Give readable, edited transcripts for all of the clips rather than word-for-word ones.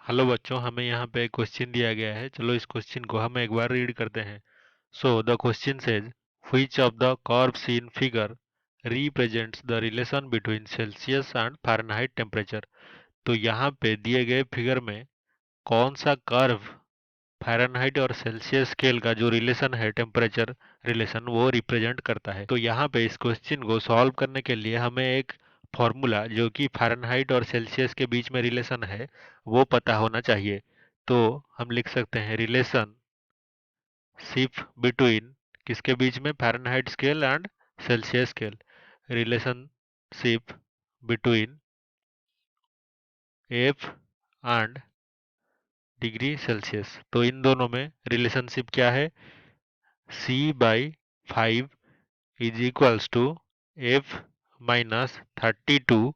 Hello बच्चों, हमें यहाँ पे एक क्वेश्चन दिया गया है। चलो इस क्वेश्चन को हम एक बार रीड करते हैं। So the question says which of the curves in figure represents the relation between Celsius and Fahrenheit temperature. तो यहाँ पे दिए गए फिगर में कौन सा कर्व फ़ारेनहाइट और सेल्सियस स्केल का जो रिलेशन है, टेम्परेचर रिलेशन, वो रिप्रेजेंट करता है। तो यहाँ पे इस क्वेश्चन को सॉल्व करने के लिए हमें एक फॉर्मूला जो कि फ़ारेनहाइट और सेल्सियस के बीच में रिलेशन है वो पता होना चाहिए। तो हम लिख सकते हैं रिलेशन शिप बिटवीन, किसके बीच में, Fahrenheit scale and Celsius scale. Relationship between F and degree Celsius. तो इन दोनों में रिलेशनशिप क्या है, C/5 is equals to F-32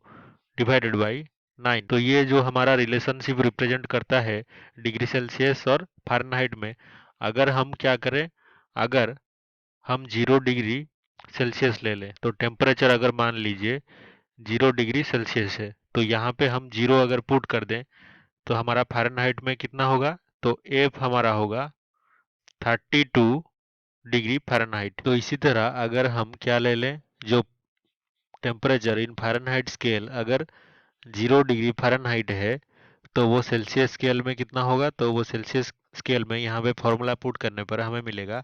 divided by 9। तो ये जो हमारा रिलेशनशिप रिप्रेजेंट करता है डिग्री सेल्सियस और फ़ारेनहाइट में, अगर हम क्या करें, अगर हम 0 डिग्री सेल्सियस ले लें तो टेम्परेचर अगर मान लीजिए 0 डिग्री सेल्सियस है, तो यहाँ पे हम 0 अगर पुट कर दें तो हमारा फ़ारेनहाइट में कितना होगा, तो एफ हमारा होगा 32 डिग्री फ़ारेनहाइट। तो इसी तरह अगर हम क्या ले लें, जो टेम्परेचर इन फ़ारेनहाइट स्केल अगर 0 डिग्री फ़ारेनहाइट है तो वो सेल्सियस स्केल में कितना होगा, तो वो सेल्सियस स्केल में यहाँ पे फॉर्मूला पुट करने पर हमें मिलेगा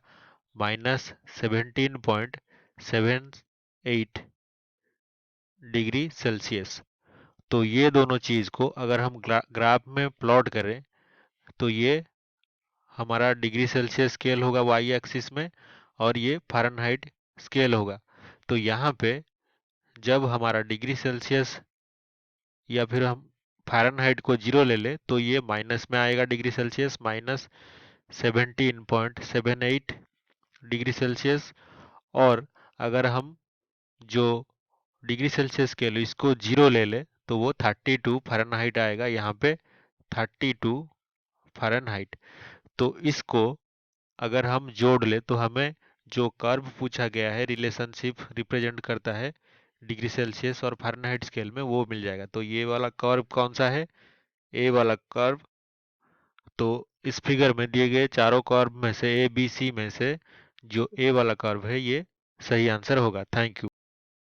-17.78 डिग्री सेल्सियस। तो ये दोनों चीज़ को अगर हम ग्राफ में प्लॉट करें तो ये हमारा डिग्री सेल्सियस स्केल होगा वाई एक्सिस में और ये फ़ारेनहाइट स्केल होगा। तो यहाँ पे जब हमारा डिग्री सेल्सियस या फिर हम फ़ारेनहाइट को 0 ले ले तो ये माइनस में आएगा, डिग्री सेल्सियस -17.78 डिग्री सेल्सियस। और अगर हम जो डिग्री सेल्सियस स्केल इसको 0 ले ले तो वो 32 फ़ारेनहाइट आएगा, यहाँ पे 32 फ़ारेनहाइट। तो इसको अगर हम जोड़ ले तो हमें जो कर्व पूछा गया है, रिलेशनशिप रिप्रेजेंट करता है डिग्री सेल्सियस और फ़ारेनहाइट स्केल में, वो मिल जाएगा। तो ये वाला कर्व कौन सा है, ए वाला कर्व। तो इस फिगर में दिए गए चारों कर्व में से ए बी सी में से जो ए वाला कर्व है ये सही आंसर होगा। Thank you.